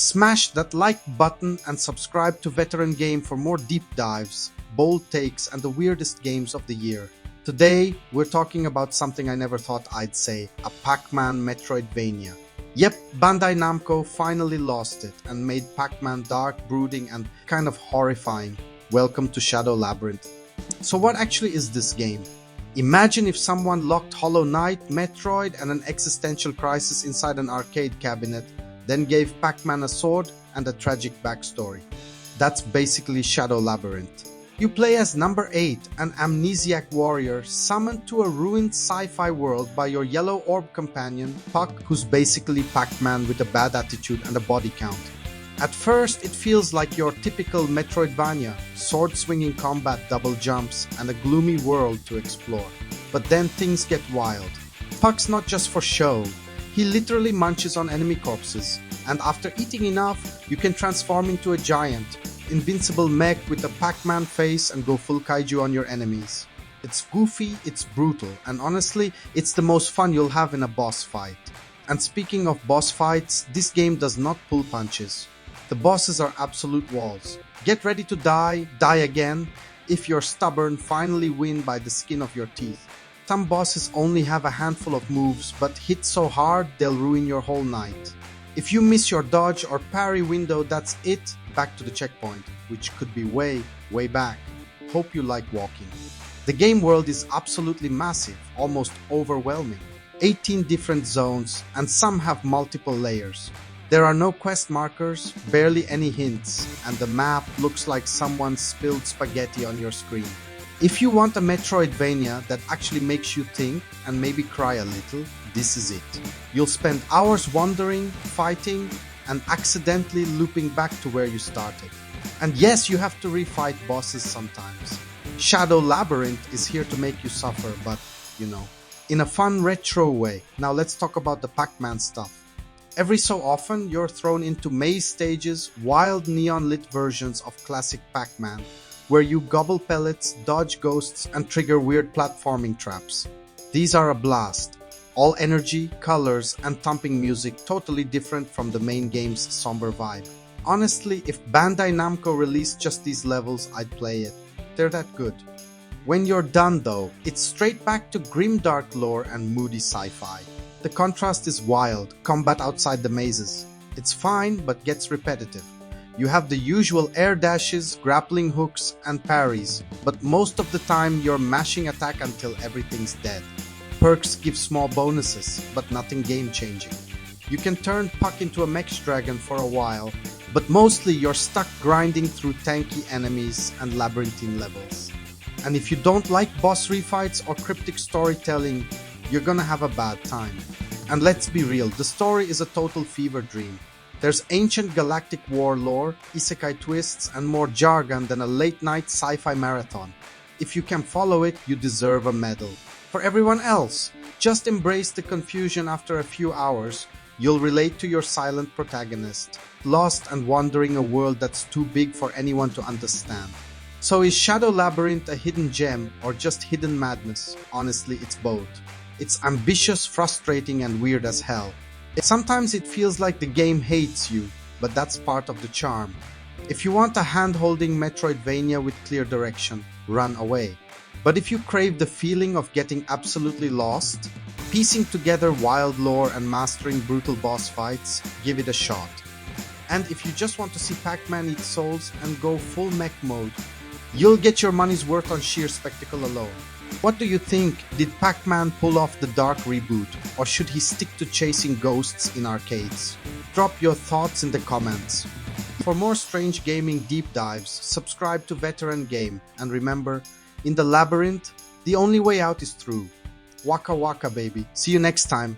Smash that like button and subscribe to Veteran Game for more deep dives, bold takes, and the weirdest games of the year. Today, we're talking about something I never thought I'd say, a Pac-Man Metroidvania. Yep, Bandai Namco finally lost it and made Pac-Man dark, brooding, and kind of horrifying. Welcome to Shadow Labyrinth. So what actually is this game? Imagine if someone locked Hollow Knight, Metroid, and an existential crisis inside an arcade cabinet, then gave Pac-Man a sword and a tragic backstory. That's basically Shadow Labyrinth. You play as number 8, an amnesiac warrior summoned to a ruined sci-fi world by your yellow orb companion, Puck, who's basically Pac-Man with a bad attitude and a body count. At first, it feels like your typical Metroidvania, sword-swinging combat, double jumps, and a gloomy world to explore. But then things get wild. Puck's not just for show. He literally munches on enemy corpses, and after eating enough, you can transform into a giant, invincible mech with a Pac-Man face and go full kaiju on your enemies. It's goofy, it's brutal, and honestly, it's the most fun you'll have in a boss fight. And speaking of boss fights, this game does not pull punches. The bosses are absolute walls. Get ready to die again. If you're stubborn, finally win by the skin of your teeth. Some bosses only have a handful of moves, but hit so hard they'll ruin your whole night. If you miss your dodge or parry window, that's it, back to the checkpoint, which could be way back. Hope you like walking. The game world is absolutely massive, almost overwhelming. 18 different zones, and some have multiple layers. There are no quest markers, barely any hints, and the map looks like someone spilled spaghetti on your screen. If you want a Metroidvania that actually makes you think and maybe cry a little, this is it. You'll spend hours wandering, fighting, and accidentally looping back to where you started. And yes, you have to refight bosses sometimes. Shadow Labyrinth is here to make you suffer, but, in a fun retro way. Now let's talk about the Pac-Man stuff. Every so often, you're thrown into maze stages, wild neon-lit versions of classic Pac-Man, where you gobble pellets, dodge ghosts, and trigger weird platforming traps. These are a blast. All energy, colors, and thumping music totally different from the main game's somber vibe. Honestly, if Bandai Namco released just these levels, I'd play it. They're that good. When you're done though, it's straight back to grimdark lore and moody sci-fi. The contrast is wild, combat outside the mazes. It's fine, but gets repetitive. You have the usual air dashes, grappling hooks, and parries, but most of the time you're mashing attack until everything's dead. Perks give small bonuses, but nothing game-changing. You can turn Puck into a mech dragon for a while, but mostly you're stuck grinding through tanky enemies and labyrinthine levels. And if you don't like boss refights or cryptic storytelling, you're gonna have a bad time. And let's be real, the story is a total fever dream. There's ancient galactic war lore, isekai twists, and more jargon than a late-night sci-fi marathon. If you can follow it, you deserve a medal. For everyone else, just embrace the confusion after a few hours. You'll relate to your silent protagonist, lost and wandering a world that's too big for anyone to understand. So is Shadow Labyrinth a hidden gem or just hidden madness? Honestly, it's both. It's ambitious, frustrating, and weird as hell. Sometimes it feels like the game hates you, but that's part of the charm. If you want a hand-holding Metroidvania with clear direction, run away. But if you crave the feeling of getting absolutely lost, piecing together wild lore and mastering brutal boss fights, give it a shot. And if you just want to see Pac-Man eat souls and go full mech mode, you'll get your money's worth on sheer spectacle alone. What do you think? Did Pac-Man pull off the dark reboot, or should he stick to chasing ghosts in arcades? Drop your thoughts in the comments. For more strange gaming deep dives, subscribe to Veteran Game, and remember, in the labyrinth, the only way out is through. Waka waka baby. See you next time.